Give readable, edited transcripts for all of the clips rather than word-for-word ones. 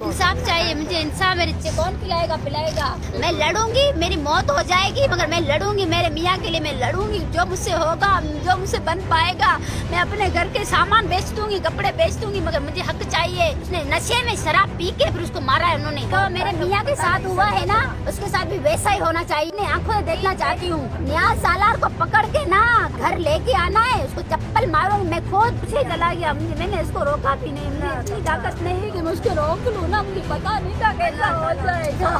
इंसाफ चाहिए मुझे, इंसाफ। मेरे कौन खिलाएगा पिलाएगा? मैं लड़ूंगी, मेरी मौत हो जाएगी मगर मैं लड़ूंगी, मेरे मियाँ के लिए मैं लड़ूंगी। जो मुझसे होगा, जो मुझसे बन पाएगा, मैं अपने घर के सामान बेच दूंगी, कपड़े बेच दूंगी, मगर मुझे हक चाहिए। उसने नशे में शराब पी के फिर उसको मारा है उन्होंने। तो मेरे मियाँ के साथ हुआ है ना, उसके साथ भी वैसा ही होना चाहिए। मैं आंखों से देखना चाहती हूँ। नियाज सालार को पकड़ के ना घर लेके आना है, उसको चप्पल मारूंगी। मैं खुद पीछे चला गया, मैंने इसको रोका भी नहीं। मुझे इतनी ताकत नहीं है कि मैं उसको रोक लूँ ना, मुझे पता नहीं था कैसा हो जाएगा।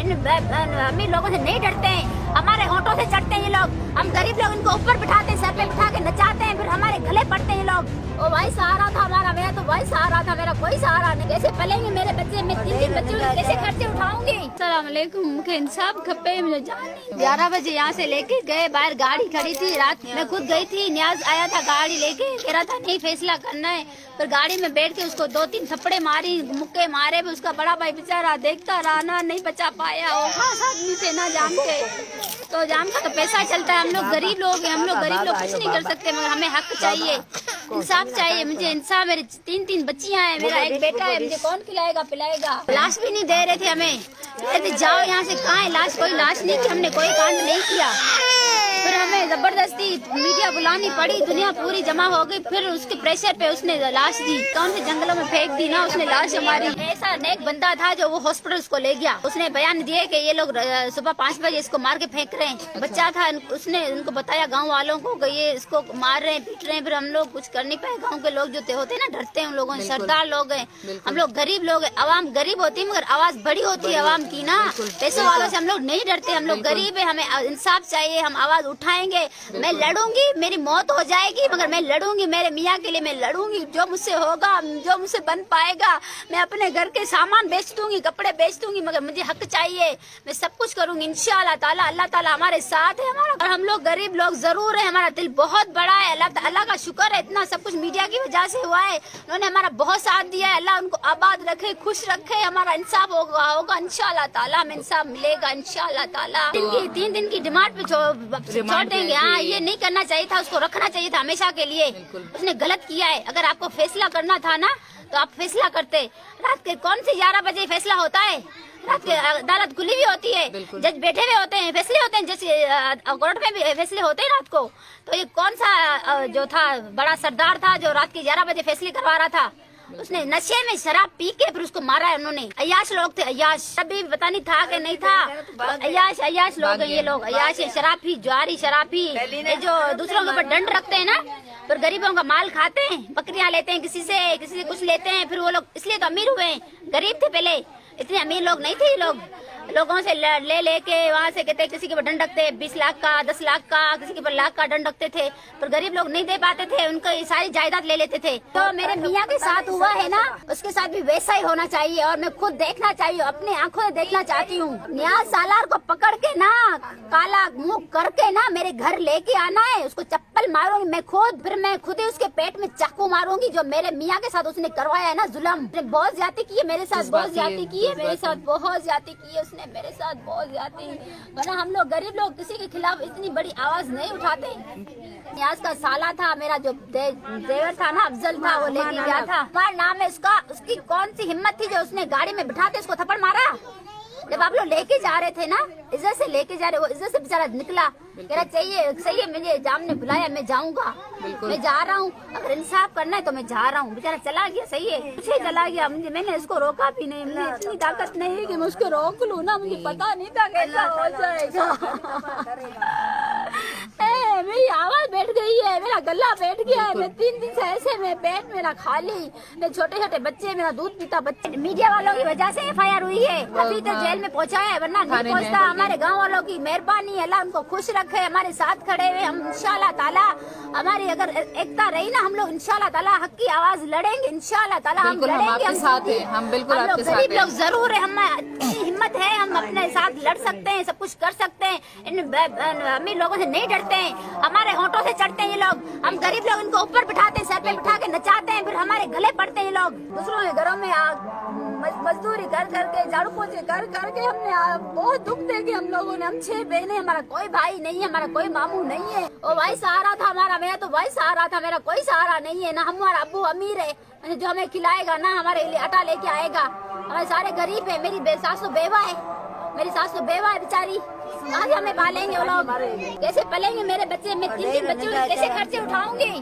अमीर लोगों से नहीं डरते हैं, हमारे होंठों से चढ़ते हैं ये लोग। हम गरीब लोग इनको ऊपर बिठाते हैं, सर पे बिठा के नचाते हैं, फिर हमारे गले पड़ते हैं ये लोग। ओ भाई सहारा था हमारा, मेरा तो भाई सहारा था, मेरा कोई सहारा नहीं। कैसे पलेंगे मेरे बच्चे? मैं 3 बच्चों के कैसे खर्चे उठाऊंगी? अस्सलाम वालेकुम, मुझे इंसाफ खपे। मुझे जाने 11 बजे यहाँ से लेके गए, बाहर गाड़ी खड़ी थी, रात में खुद गई थी। नियाज आया था गाड़ी लेके, कह रहा था नहीं फैसला करना है। फिर गाड़ी में बैठ के उसको 2-3 थप्पड़े मारी, मुक्के मारे। भी उसका बड़ा भाई बेचारा देखता रहा ना, नहीं बचा पाया। वो खास आदमी थे ना जान के, तो जान का तो पैसा चलता है। हम लोग गरीब लोग हैं, हम लोग गरीब लोग कुछ नहीं कर सकते, मगर हमें हक चाहिए, इंसाफ चाहिए मुझे, इंसाफ। मेरे 3 बच्चियां हैं, मेरा एक बेटा है, मुझे कौन खिलाएगा पिलाएगा? लाश भी नहीं दे रहे थे हमें, कहते जाओ यहाँ से। कहाँ है लाश? कोई लाश नहीं की, हमने कोई कांड नहीं किया। फिर हमें जबरदस्ती मीडिया बुलानी पड़ी, दुनिया पूरी जमा हो गई। फिर उसके प्रेशर पे उसने लाश दी, कौन से जंगलों में फेंक दी ना उसने लाश हमारी। ऐसा नेक बंदा था जो वो हॉस्पिटल उसको ले गया। उसने बयान दिए कि ये लोग सुबह 5 बजे इसको मार के फेंक रहे हैं। बच्चा था, उसने उनको बताया गाँव वालों को कि ये इसको मार रहे हैं, पीट रहे हैं। फिर हम लोग कुछ कर नहीं पाए। गाँव के लोग जो होते हैं ना, डरते हैं उन लोगों से। सरदार लोग हैं, हम लोग गरीब लोग हैं। आवाम गरीब होती है मगर आवाज बड़ी होती है आवाम की ना। पैसों वालों से हम लोग नहीं डरते, हम लोग गरीब है, हमें इंसाफ चाहिए, हम आवाज उठाएंगे। मैं लड़ूंगी, मेरी मौत हो जाएगी मगर मैं लड़ूंगी, मेरे मियाँ के लिए मैं लड़ूंगी। जो मुझसे होगा, जो मुझसे बन पाएगा, मैं अपने घर के सामान बेच दूंगी, कपड़े बेच दूंगी, मगर मुझे हक चाहिए। मैं सब कुछ करूंगी इंशाल्लाह ताला। अल्लाह ताला हमारे साथ है, हमारा। और हम लोग गरीब लोग जरूर है, हमारा दिल बहुत बड़ा है। अल्लाह का शुक्र है, इतना सब कुछ मीडिया की वजह से हुआ है। उन्होंने हमारा बहुत साथ दिया है। अल्लाह उनको आबाद रखे, खुश रखे। हमारा इंसाफ होगा इंशाल्लाह ताला, हमें इंसाफ मिलेगा इंशाल्लाह ताला। 3 दिन की डिमांड पे छोड़ देंगे। हाँ, ये नहीं करना चाहिए था, उसको रखना चाहिए था हमेशा के लिए। उसने गलत किया है। अगर आपको फैसला करना था ना तो आप फैसला करते। रात के कौन से 11 बजे फैसला होता है? रात के अदालत खुली हुई होती है, जज बैठे हुए होते हैं, फैसले होते हैं, जैसे कोर्ट में भी फैसले होते हैं रात को। तो ये कौन सा जो था बड़ा सरदार था जो रात के 11 बजे फैसले करवा रहा था? उसने नशे में शराब पी के फिर उसको मारा है उन्होंने। अयाश लोग थे, अयाश। तभी पता नहीं था कि नहीं था। अयाश लोग हैं ये लोग, अयाश शराबी, ज्वारी शराबी, ये जो दूसरों के ऊपर दंड रखते हैं ना, फिर गरीबों का माल खाते हैं, बकरियां लेते हैं, किसी से कुछ लेते हैं। फिर वो लोग इसलिए तो अमीर हुए हैं, गरीब थे पहले, इतने अमीर लोग नहीं थे ये लोग। लोगों से ले लेके वहाँ से कहते किसी के ऊपर दंड रखते 20 लाख का, 10 लाख का, किसी के ऊपर लाख का दंड रखते थे। पर गरीब लोग नहीं दे पाते थे, उनको ये सारी जायदाद ले लेते थे। तो मेरे मियाँ के साथ हुआ है ना, उसके साथ भी वैसा ही होना चाहिए। और मैं खुद देखना चाहिए, अपने आंखों से देखना चाहती हूँ। नियाज सालार को पकड़ के ना काला मुंह करके ना मेरे घर लेके आना है, उसको चप्पल मारूंगी मैं खुद। फिर मैं खुद ही उसके पेट में चाकू मारूंगी, जो मेरे मियाँ के साथ उसने करवाया है ना जुल्म। बहुत ज्यादा की है मेरे साथ, बहुत ज्यादा की है मेरे साथ, बहुत ज्यादा की है उसने मेरे साथ, बहुत ज्यादा। वरना हम लोग गरीब लोग किसी के खिलाफ इतनी बड़ी आवाज नहीं उठाते। नियाज का साला था, मेरा जो देवर था ना, अफजल था, वो लेके गया था। हमारा नाम है उसका। उसकी कौन सी हिम्मत थी जो उसने गाड़ी में बिठाते उसको थप्पड़ मारा? जब आप लोग लेके जा रहे थे ना, इज्जत से लेके जा रहे, वो इज्जत से बेचारा निकला, कह रहा चाहिए सही है, मुझे जाम ने बुलाया, मैं जाऊंगा, मैं जा रहा हूँ, अगर इंसाफ करना है तो मैं जा रहा हूँ। बेचारा चला गया, सही है, पीछे चला गया। मैंने इसको रोका भी नहीं, मुझे इतनी ताकत नहीं है कि मैं उसको रोक लूँ ना, मुझे पता नहीं था कैसा हो जाएगा। मेरी आवाज बैठ गई है, मेरा गला बैठ गया है। मैं 3 दिन से ऐसे में पेट मेरा खाली, मेरे छोटे छोटे बच्चे, मेरा दूध पीता बच्चे। मीडिया वालों की वजह से FIR हुई है, अभी तक जेल में पहुंचा है, वरना नहीं पहुंचता। हमारे गांव वालों की मेहरबानी, अल्लाह उनको खुश रखे, हमारे साथ खड़े हुए। हम इंशाल्लाह ताला, हमारी अगर एकता रही ना, हम लोग इंशाल्लाह ताला हक की आवाज लड़ेंगे इंशाल्लाह ताला। हम लड़ेंगे, हम साथ हैं, हम बिल्कुल आपके साथ हैं। गरीब लोग जरूर है, हम हिम्मत है, हम अपने साथ लड़ सकते हैं, सब कुछ कर सकते हैं। इन अमीर लोगों से नहीं डरते हैं, हमारे होंठों से चढ़ते हैं ये लोग। हम गरीब लोग इनको ऊपर बिठाते हैं, सर पे बिठा के नचाते हैं, फिर हमारे गले पड़ते हैं ये लोग। दूसरों के घरों में मजदूरी कर करके, झाड़ू पोछे कर करके हमने बहुत दुख देखे हम लोगों ने। हम 6 बहनें, हमारा कोई भाई नहीं है, हमारा कोई मामू नहीं है। ओ भाई सहारा था हमारा, मेरा तो भाई सहारा था, मेरा कोई सहारा नहीं है। ना हमारा अब्बू अमीर है जो हमें खिलाएगा, ना हमारे लिए आटा लेके आएगा। हमारे सारे गरीब है। मेरी सासू बेवा है, मेरी सासू बेवा है बेचारी। आज हमें पालेंगे वो लोग, कैसे पलेंगे मेरे बच्चे? मैं 3 बच्चों के कैसे खर्चे उठाऊंगी?